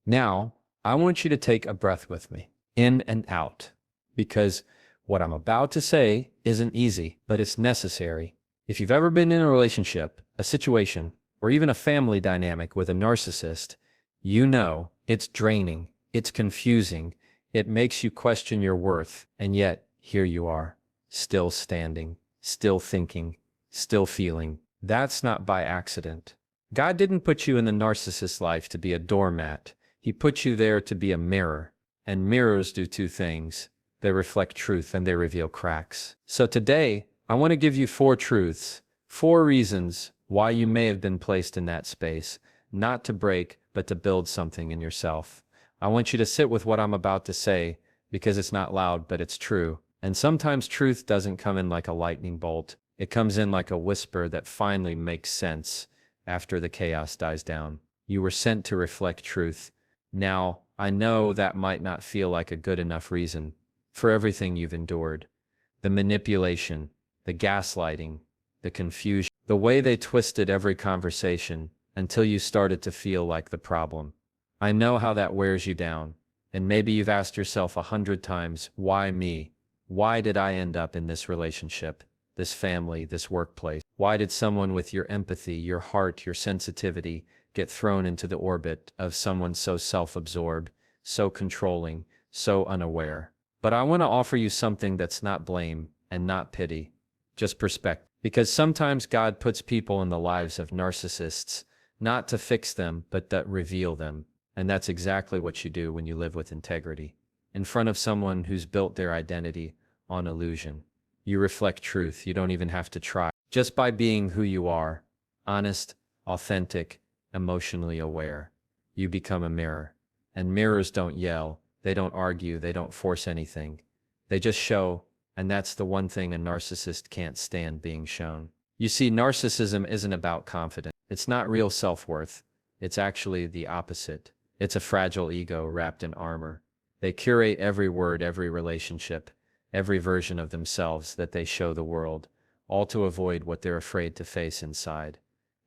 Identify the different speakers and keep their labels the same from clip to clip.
Speaker 1: Now, I want you to take a breath with me, in and out, because what I'm about to say isn't easy, but it's necessary. If you've ever been in a relationship, a situation, or even a family dynamic with a narcissist, you know it's draining, it's confusing, it makes you question your worth, and yet here you are, still standing, still thinking, still feeling. That's not by accident. God didn't put you in the narcissist's life to be a doormat. He put you there to be a mirror. And mirrors do two things. They reflect truth and they reveal cracks. So today, I want to give you 4 truths, 4 reasons why you may have been placed in that space, not to break, but to build something in yourself. I want you to sit with what I'm about to say because it's not loud, but it's true. And sometimes truth doesn't come in like a lightning bolt. It comes in like a whisper that finally makes sense after the chaos dies down. You were sent to reflect truth. Now, I know that might not feel like a good enough reason for everything you've endured. The manipulation, the gaslighting, the confusion, the way they twisted every conversation until you started to feel like the problem. I know how that wears you down, and maybe you've asked yourself 100 times, why me? Why did I end up in this relationship, this family, this workplace? Why did someone with your empathy, your heart, your sensitivity get thrown into the orbit of someone so self-absorbed, so controlling, so unaware? But I want to offer you something that's not blame and not pity, just perspective. Because sometimes God puts people in the lives of narcissists, not to fix them, but to reveal them. And that's exactly what you do when you live with integrity. In front of someone who's built their identity on illusion. You reflect truth. You don't even have to try. Just by being who you are, honest, authentic, emotionally aware, you become a mirror. And mirrors don't yell, they don't argue, they don't force anything. They just show, and that's the one thing a narcissist can't stand being shown. You see, narcissism isn't about confidence. It's not real self-worth. It's actually the opposite. It's a fragile ego wrapped in armor. They curate every word, every relationship, every version of themselves that they show the world, all to avoid what they're afraid to face inside,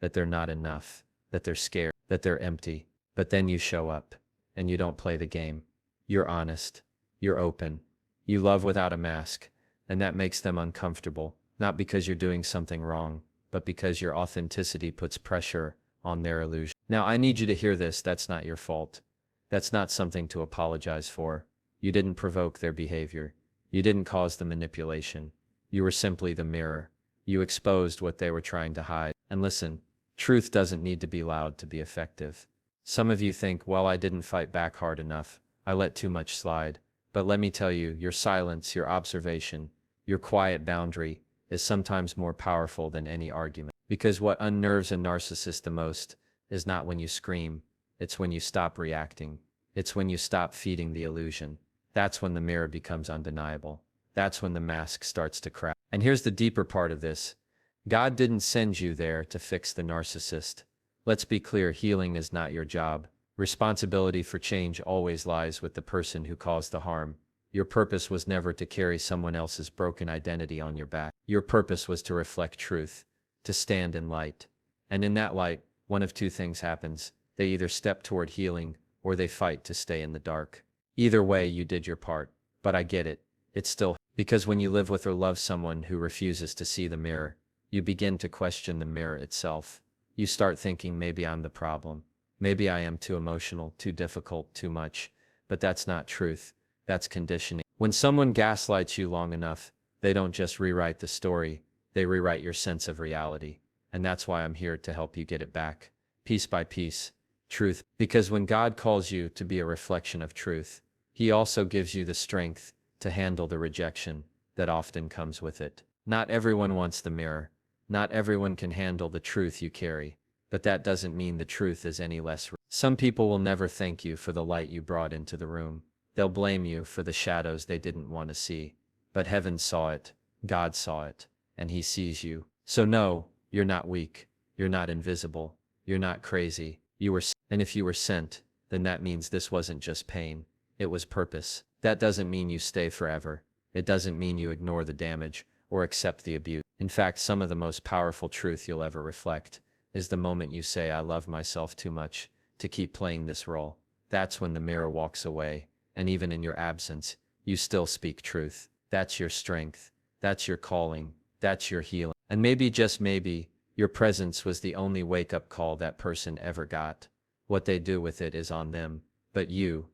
Speaker 1: that they're not enough, that they're scared, that they're empty. But then you show up, and you don't play the game. You're honest, you're open, you love without a mask, and that makes them uncomfortable, not because you're doing something wrong, but because your authenticity puts pressure on their illusion. Now, I need you to hear this. That's not your fault. That's not something to apologize for. You didn't provoke their behavior. You didn't cause the manipulation. You were simply the mirror. You exposed what they were trying to hide. And listen, truth doesn't need to be loud to be effective. Some of you think, well, I didn't fight back hard enough. I let too much slide. But let me tell you, your silence, your observation, your quiet boundary is sometimes more powerful than any argument. Because what unnerves a narcissist the most is not when you scream, it's when you stop reacting. It's when you stop feeding the illusion. That's when the mirror becomes undeniable. That's when the mask starts to crack. And here's the deeper part of this. God didn't send you there to fix the narcissist. Let's be clear, healing is not your job. Responsibility for change always lies with the person who caused the harm. Your purpose was never to carry someone else's broken identity on your back. Your purpose was to reflect truth, to stand in light. And in that light, one of two things happens. They either step toward healing, or they fight to stay in the dark. Either way, you did your part. But I get it. It's still because when you live with or love someone who refuses to see the mirror, you begin to question the mirror itself. You start thinking, maybe I'm the problem. Maybe I am too emotional, too difficult, too much. But that's not truth. That's conditioning. When someone gaslights you long enough, they don't just rewrite the story, they rewrite your sense of reality. And that's why I'm here to help you get it back, piece by piece. Truth. Because when God calls you to be a reflection of truth, He also gives you the strength to handle the rejection that often comes with it. Not everyone wants the mirror. Not everyone can handle the truth you carry. But that doesn't mean the truth is any less real. Some people will never thank you for the light you brought into the room. They'll blame you for the shadows they didn't want to see. But heaven saw it, God saw it, and He sees you. So no, you're not weak, you're not invisible, you're not crazy, and if you were sent, then that means this wasn't just pain, it was purpose. That doesn't mean you stay forever. It doesn't mean you ignore the damage or accept the abuse. In fact, some of the most powerful truth you'll ever reflect is the moment you say, I love myself too much to keep playing this role. That's when the mirror walks away, and even in your absence, you still speak truth. That's your strength. That's your calling. That's your healing. And maybe, just maybe, your presence was the only wake-up call that person ever got. What they do with it is on them. But you've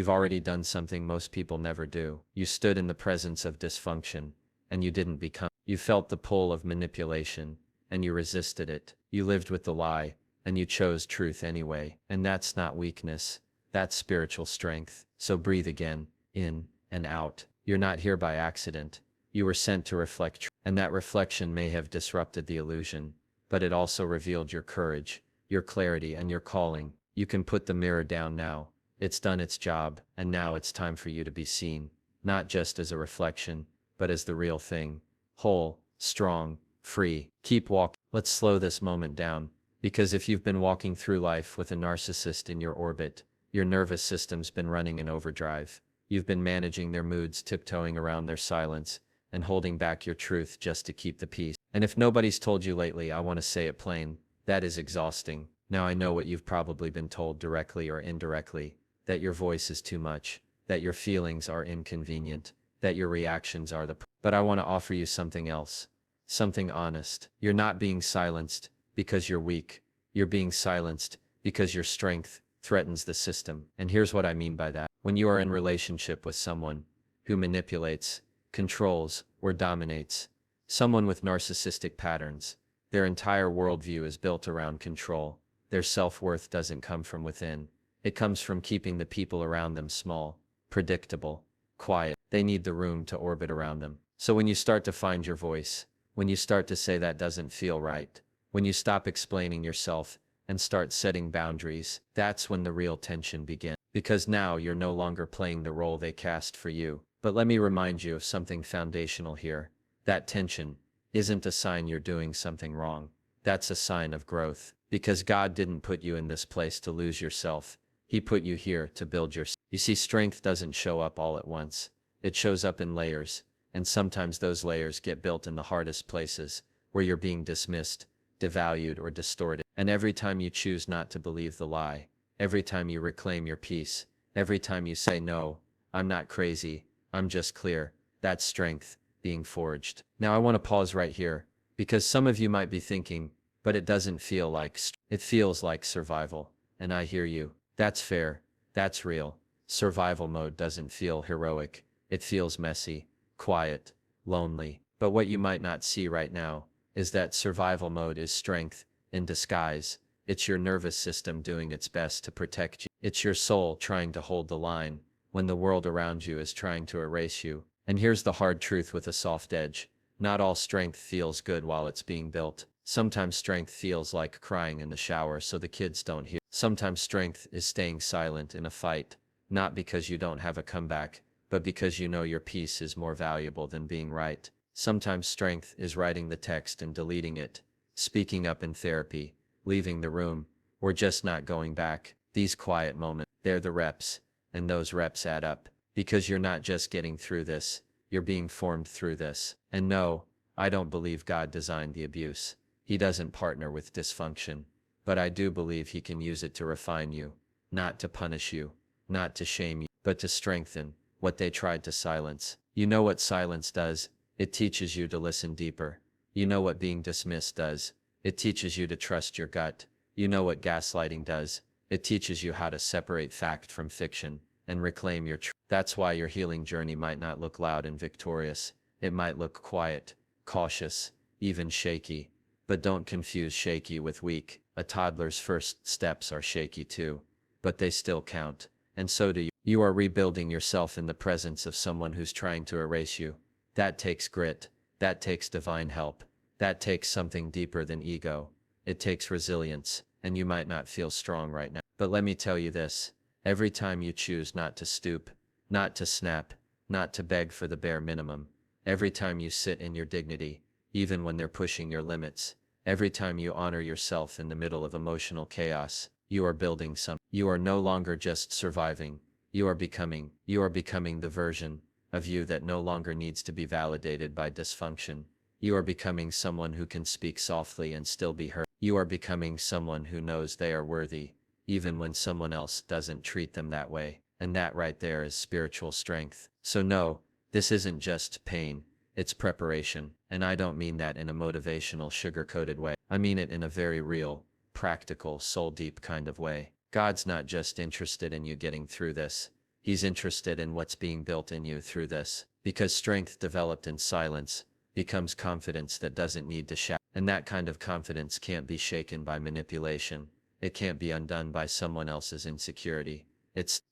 Speaker 1: already done something most people never do. You stood in the presence of dysfunction, and you didn't become. You felt the pull of manipulation, and you resisted it. You lived with the lie, and you chose truth anyway. And that's not weakness. That's spiritual strength. So breathe again, in and out. You're not here by accident. You were sent to reflect truth. And that reflection may have disrupted the illusion, but it also revealed your courage, your clarity, and your calling. You can put the mirror down now. It's done its job, and now it's time for you to be seen, not just as a reflection, but as the real thing. Whole, strong, free. Keep walking. Let's slow this moment down, because if you've been walking through life with a narcissist in your orbit, your nervous system's been running in overdrive. You've been managing their moods, tiptoeing around their silence, and holding back your truth just to keep the peace. And if nobody's told you lately, I want to say it plain, that is exhausting. Now I know what you've probably been told directly or indirectly, that your voice is too much, that your feelings are inconvenient, that your reactions are but I want to offer you something else, something honest. You're not being silenced because you're weak. You're being silenced because your strength threatens the system. And here's what I mean by that. When you are in relationship with someone who manipulates, controls, or dominates, someone with narcissistic patterns, their entire worldview is built around control. Their self-worth doesn't come from within. It comes from keeping the people around them small, predictable, quiet. They need the room to orbit around them. So when you start to find your voice, when you start to say that doesn't feel right, when you stop explaining yourself and start setting boundaries, that's when the real tension begins. Because now you're no longer playing the role they cast for you. But let me remind you of something foundational here. That tension isn't a sign you're doing something wrong. That's a sign of growth. Because God didn't put you in this place to lose yourself. He put you here to build yourself. You see, strength doesn't show up all at once. It shows up in layers. And sometimes those layers get built in the hardest places, where you're being dismissed, devalued, or distorted. And every time you choose not to believe the lie, every time you reclaim your peace, every time you say, no, I'm not crazy, I'm just clear, that's strength being forged. Now I want to pause right here, because some of you might be thinking, but it doesn't feel like it feels like survival. And I hear you. That's fair. That's real. Survival mode doesn't feel heroic. It feels messy, quiet, lonely. But what you might not see right now is that survival mode is strength in disguise. It's your nervous system doing its best to protect you. It's your soul trying to hold the line when the world around you is trying to erase you. And here's the hard truth with a soft edge. Not all strength feels good while it's being built. Sometimes strength feels like crying in the shower so the kids don't hear. Sometimes strength is staying silent in a fight, not because you don't have a comeback, but because you know your peace is more valuable than being right. Sometimes strength is writing the text and deleting it, speaking up in therapy, leaving the room, or just not going back. These quiet moments, they're the reps, and those reps add up. Because you're not just getting through this, you're being formed through this. And no, I don't believe God designed the abuse. He doesn't partner with dysfunction. But I do believe he can use it to refine you, not to punish you, not to shame you, but to strengthen what they tried to silence. You know what silence does? It teaches you to listen deeper. You know what being dismissed does? It teaches you to trust your gut. You know what gaslighting does? It teaches you how to separate fact from fiction and reclaim your truth. That's why your healing journey might not look loud and victorious. It might look quiet, cautious, even shaky. But don't confuse shaky with weak. A toddler's first steps are shaky too, but they still count. And so do you. You are rebuilding yourself in the presence of someone who's trying to erase you. That takes grit. That takes divine help. That takes something deeper than ego. It takes resilience, and you might not feel strong right now. But let me tell you this. Every time you choose not to stoop, not to snap, not to beg for the bare minimum, every time you sit in your dignity, even when they're pushing your limits, every time you honor yourself in the middle of emotional chaos, you are building something. You are no longer just surviving. You are becoming the version of you that no longer needs to be validated by dysfunction. You are becoming someone who can speak softly and still be heard. You are becoming someone who knows they are worthy, even when someone else doesn't treat them that way. And that right there is spiritual strength. So no, this isn't just pain, it's preparation. And I don't mean that in a motivational, sugar-coated way. I mean it in a very real, practical, soul-deep kind of way. God's not just interested in you getting through this. He's interested in what's being built in you through this. Because strength developed in silence becomes confidence that doesn't need to shout. And that kind of confidence can't be shaken by manipulation. It can't be undone by someone else's insecurity.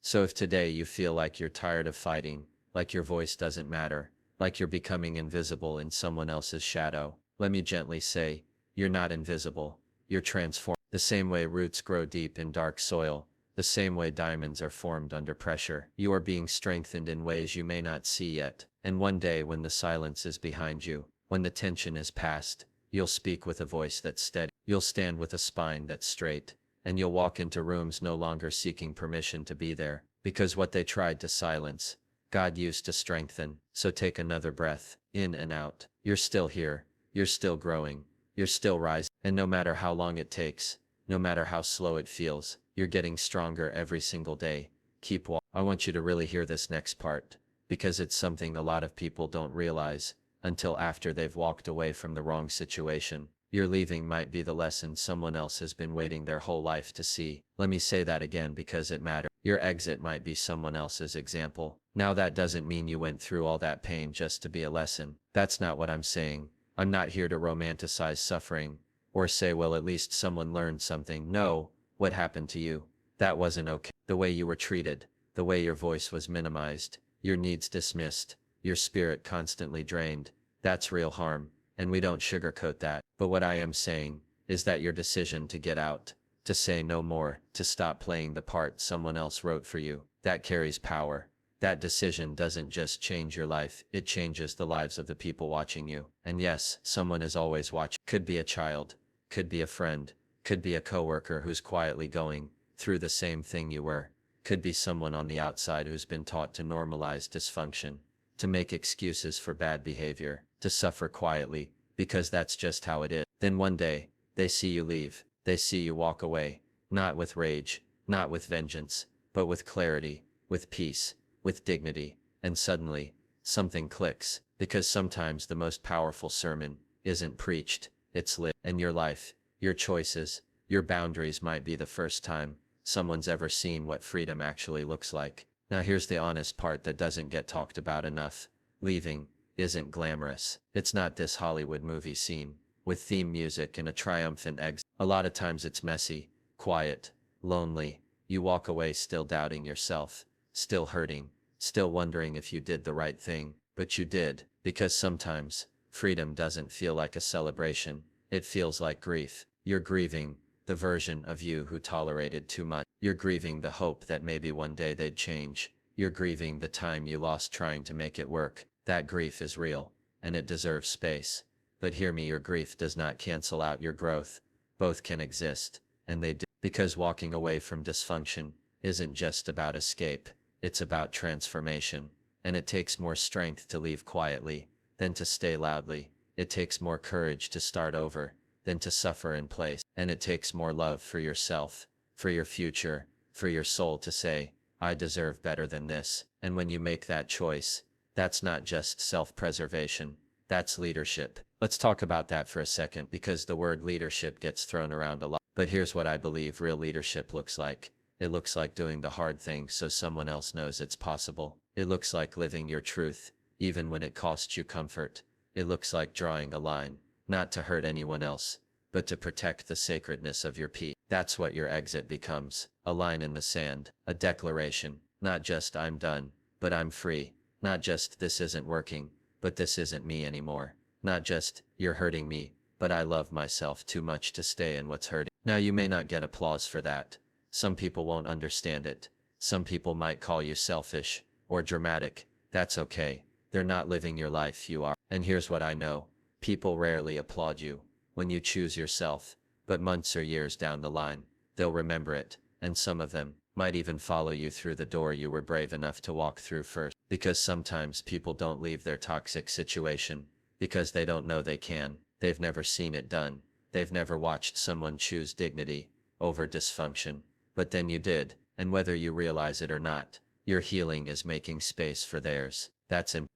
Speaker 1: So if today you feel like you're tired of fighting, like your voice doesn't matter, like you're becoming invisible in someone else's shadow, let me gently say, you're not invisible. You're transformed. The same way roots grow deep in dark soil, the same way diamonds are formed under pressure. You are being strengthened in ways you may not see yet. And one day when the silence is behind you, when the tension is past, you'll speak with a voice that's steady. You'll stand with a spine that's straight. And you'll walk into rooms no longer seeking permission to be there, because what they tried to silence, God used to strengthen. So take another breath, in and out. You're still here. You're still growing. You're still rising. And no matter how long it takes, no matter how slow it feels, you're getting stronger every single day. Keep walking. I want you to really hear this next part, because it's something a lot of people don't realize until after they've walked away from the wrong situation. Your leaving might be the lesson someone else has been waiting their whole life to see. Let me say that again because it matters. Your exit might be someone else's example. Now that doesn't mean you went through all that pain just to be a lesson. That's not what I'm saying. I'm not here to romanticize suffering, or say, well, at least someone learned something. No, what happened to you? That wasn't okay. The way you were treated, the way your voice was minimized, your needs dismissed, your spirit constantly drained, that's real harm. And we don't sugarcoat that. But what I am saying is that your decision to get out, to say no more, to stop playing the part someone else wrote for you, that carries power. That decision doesn't just change your life, it changes the lives of the people watching you. And yes, someone is always watching. Could be a child, could be a friend, could be a coworker who's quietly going through the same thing you were, could be someone on the outside who's been taught to normalize dysfunction, to make excuses for bad behavior, to suffer quietly, because that's just how it is. Then one day, they see you leave, they see you walk away, not with rage, not with vengeance, but with clarity, with peace, with dignity, and suddenly, something clicks, because sometimes the most powerful sermon isn't preached, it's lived. And your life, your choices, your boundaries might be the first time someone's ever seen what freedom actually looks like. Now here's the honest part that doesn't get talked about enough. Leaving isn't glamorous. It's not this Hollywood movie scene with theme music and a triumphant exit. A lot of times it's messy, quiet, lonely. You walk away still doubting yourself, still hurting, still wondering if you did the right thing. But you did, because sometimes freedom doesn't feel like a celebration. It feels like grief. You're grieving the version of you who tolerated too much. You're grieving the hope that maybe one day they'd change. You're grieving the time you lost trying to make it work. That grief is real, and it deserves space. But hear me, your grief does not cancel out your growth. Both can exist, and they do. Because walking away from dysfunction isn't just about escape, it's about transformation. And it takes more strength to leave quietly than to stay loudly. It takes more courage to start over than to suffer in place. And it takes more love for yourself, for your future, for your soul to say, I deserve better than this. And when you make that choice, that's not just self-preservation, that's leadership. Let's talk about that for a second, because the word leadership gets thrown around a lot. But here's what I believe real leadership looks like. It looks like doing the hard thing so someone else knows it's possible. It looks like living your truth, even when it costs you comfort. It looks like drawing a line, not to hurt anyone else, but to protect the sacredness of your peace. That's what your exit becomes, a line in the sand, a declaration, not just I'm done, but I'm free. Not just this isn't working, but this isn't me anymore. Not just you're hurting me, but I love myself too much to stay in what's hurting. Now you may not get applause for that. Some people won't understand it. Some people might call you selfish or dramatic. That's okay. They're not living your life, you are. And here's what I know. People rarely applaud you when you choose yourself, but months or years down the line, they'll remember it, and some of them might even follow you through the door you were brave enough to walk through first. Because sometimes people don't leave their toxic situation because they don't know they can. They've never seen it done. They've never watched someone choose dignity over dysfunction.
Speaker 2: but then you did, and whether you realize it or not, your healing is making space for theirs.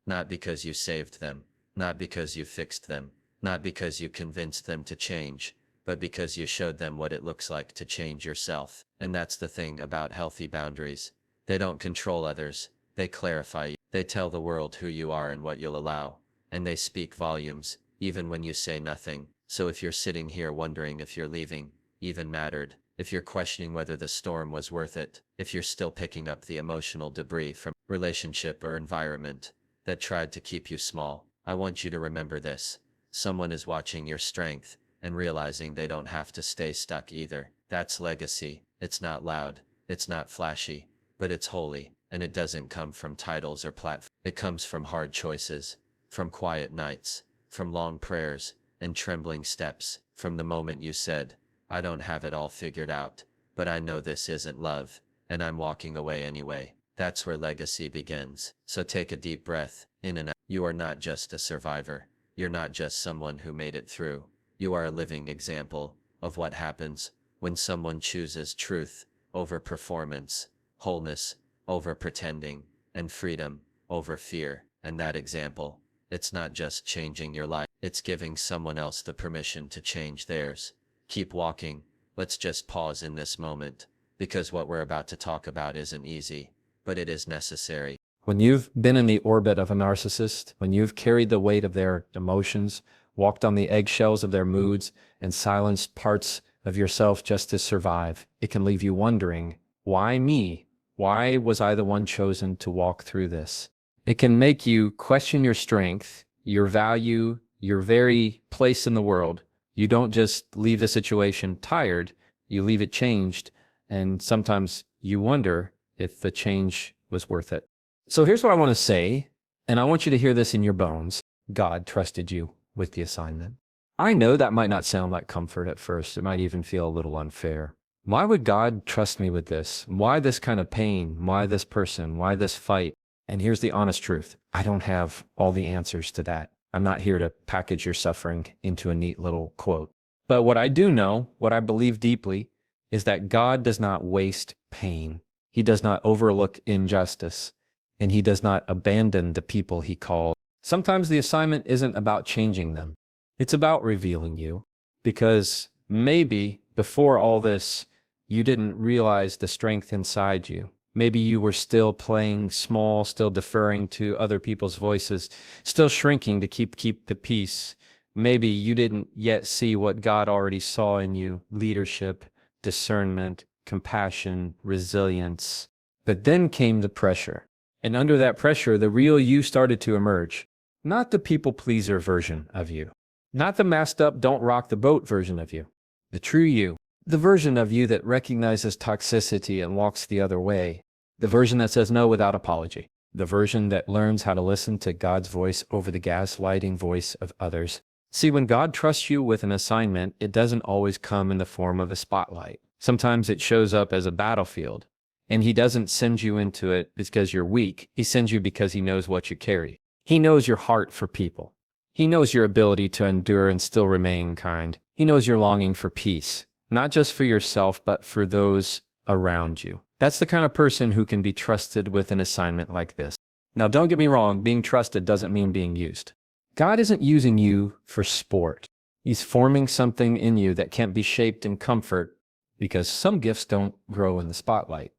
Speaker 2: Not because you saved them, not because you fixed them, not because you convinced them to change, but because you showed them what it looks like to change yourself. And that's the thing about healthy boundaries. They don't control others, they clarify you. They tell the world who you are and what you'll allow, and they speak volumes, even when you say nothing. So if you're sitting here wondering if you're leaving even mattered, if you're questioning whether the storm was worth it, if you're still picking up the emotional debris from relationship or environment that tried to keep you small, I want you to remember this. Someone is watching your strength and realizing they don't have to stay stuck either. That's legacy. It's not loud, it's not flashy, but it's holy, and it doesn't come from titles or platforms. It comes from hard choices, from quiet nights, from long prayers and trembling steps, from the moment you said, I don't have it all figured out, but I know this isn't love, and I'm walking away anyway. That's where legacy begins. So take a deep breath, in and out. You are not just a survivor. You're not just someone who made it through. You are a living example of what happens when someone chooses truth over performance, wholeness over pretending, and freedom over fear. And that example, it's not just changing your life, it's giving someone else the permission to change theirs. Keep walking. Let's just pause in this moment, because what we're about to talk about isn't easy, but it is necessary.
Speaker 1: When you've been in the orbit of a narcissist, when you've carried the weight of their emotions, walked on the eggshells of their moods, and silenced parts of yourself just to survive, it can leave you wondering, why me? Why was I the one chosen to walk through this? It can make you question your strength, your value, your very place in the world. You don't just leave the situation tired, you leave it changed, and sometimes you wonder if the change was worth it. So here's what I want to say, and I want you to hear this in your bones. God trusted you with the assignment. I know that might not sound like comfort at first. It might even feel a little unfair. Why would God trust me with this? Why this kind of pain? Why this person? Why this fight? And here's the honest truth. I don't have all the answers to that. I'm not here to package your suffering into a neat little quote. But what I do know, what I believe deeply, is that God does not waste pain. He does not overlook injustice, and he does not abandon the people he calls. Sometimes the assignment isn't about changing them. It's about revealing you, because maybe before all this, you didn't realize the strength inside you. Maybe you were still playing small, still deferring to other people's voices, still shrinking to keep the peace. Maybe you didn't yet see what God already saw in you: leadership, discernment, compassion, resilience. But then came the pressure. And under that pressure, the real you started to emerge. Not the people pleaser version of you. Not the masked up, don't rock the boat version of you. The true you. The version of you that recognizes toxicity and walks the other way. The version that says no without apology. The version that learns how to listen to God's voice over the gaslighting voice of others. See, when God trusts you with an assignment, it doesn't always come in the form of a spotlight. Sometimes it shows up as a battlefield. And he doesn't send you into it because you're weak. He sends you because he knows what you carry. He knows your heart for people. He knows your ability to endure and still remain kind. He knows your longing for peace, not just for yourself, but for those around you. That's the kind of person who can be trusted with an assignment like this. Now, don't get me wrong, being trusted doesn't mean being used. God isn't using you for sport. He's forming something in you that can't be shaped in comfort, because some gifts don't grow in the spotlight.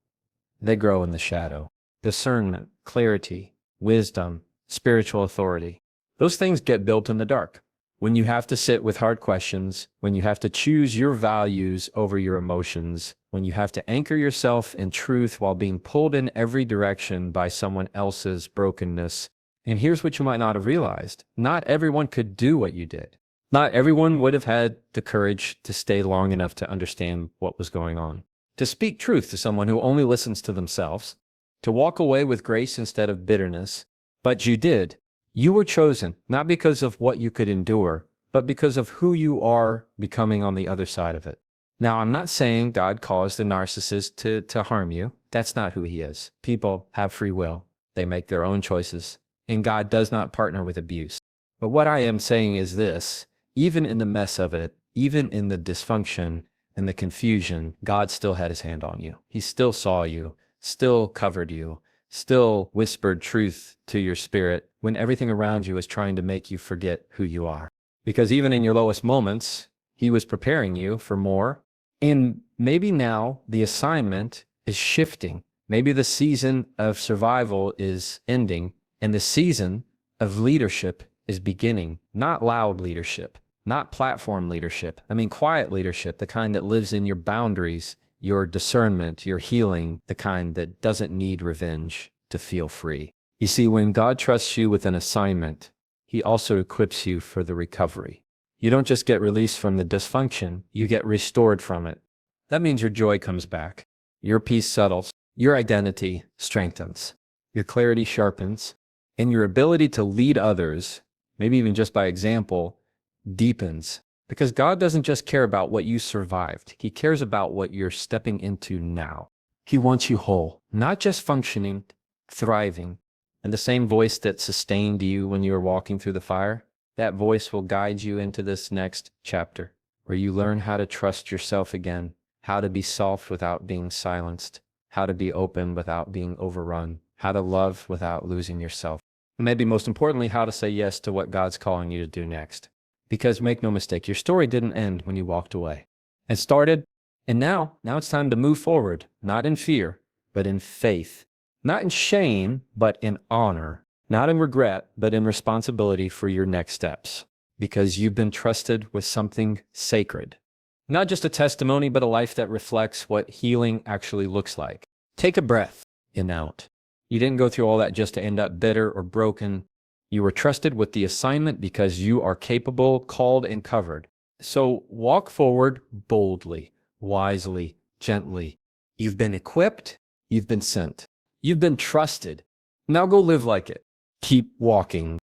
Speaker 1: They grow in the shadow. Discernment, clarity, wisdom, spiritual authority. Those things get built in the dark. When you have to sit with hard questions, when you have to choose your values over your emotions, when you have to anchor yourself in truth while being pulled in every direction by someone else's brokenness. And here's what you might not have realized. Not everyone could do what you did. Not everyone would have had the courage to stay long enough to understand what was going on. To speak truth to someone who only listens to themselves. To walk away with grace instead of bitterness. But you did. You were chosen, not because of what you could endure, but because of who you are becoming on the other side of it. Now, I'm not saying God caused the narcissist to harm you. That's not who he is. People have free will. They make their own choices. And God does not partner with abuse. But what I am saying is this: even in the mess of it, even in the dysfunction, and the confusion, God still had his hand on you. He still saw you, still covered you, still whispered truth to your spirit when everything around you is trying to make you forget who you are. Because even in your lowest moments, he was preparing you for more. And maybe now the assignment is shifting. Maybe the season of survival is ending and the season of leadership is beginning. Not loud leadership, not platform leadership. I mean, quiet leadership, the kind that lives in your boundaries, your discernment, your healing, the kind that doesn't need revenge to feel free. You see, when God trusts you with an assignment, he also equips you for the recovery. You don't just get released from the dysfunction, you get restored from it. That means your joy comes back, your peace settles, your identity strengthens, your clarity sharpens, and your ability to lead others, maybe even just by example, deepens. Because God doesn't just care about what you survived. He cares about what you're stepping into now. He wants you whole, not just functioning, thriving. And the same voice that sustained you when you were walking through the fire, that voice will guide you into this next chapter, where you learn how to trust yourself again, how to be soft without being silenced, how to be open without being overrun, how to love without losing yourself. And maybe most importantly, how to say yes to what God's calling you to do next. Because make no mistake, your story didn't end when you walked away. It started, and now it's time to move forward, not in fear, but in faith. Not in shame, but in honor. Not in regret, but in responsibility for your next steps. Because you've been trusted with something sacred. Not just a testimony, but a life that reflects what healing actually looks like. Take a breath in and out. You didn't go through all that just to end up bitter or broken. You were trusted with the assignment because you are capable, called, and covered. So walk forward boldly, wisely, gently. You've been equipped. You've been sent. You've been trusted. Now go live like it. Keep walking.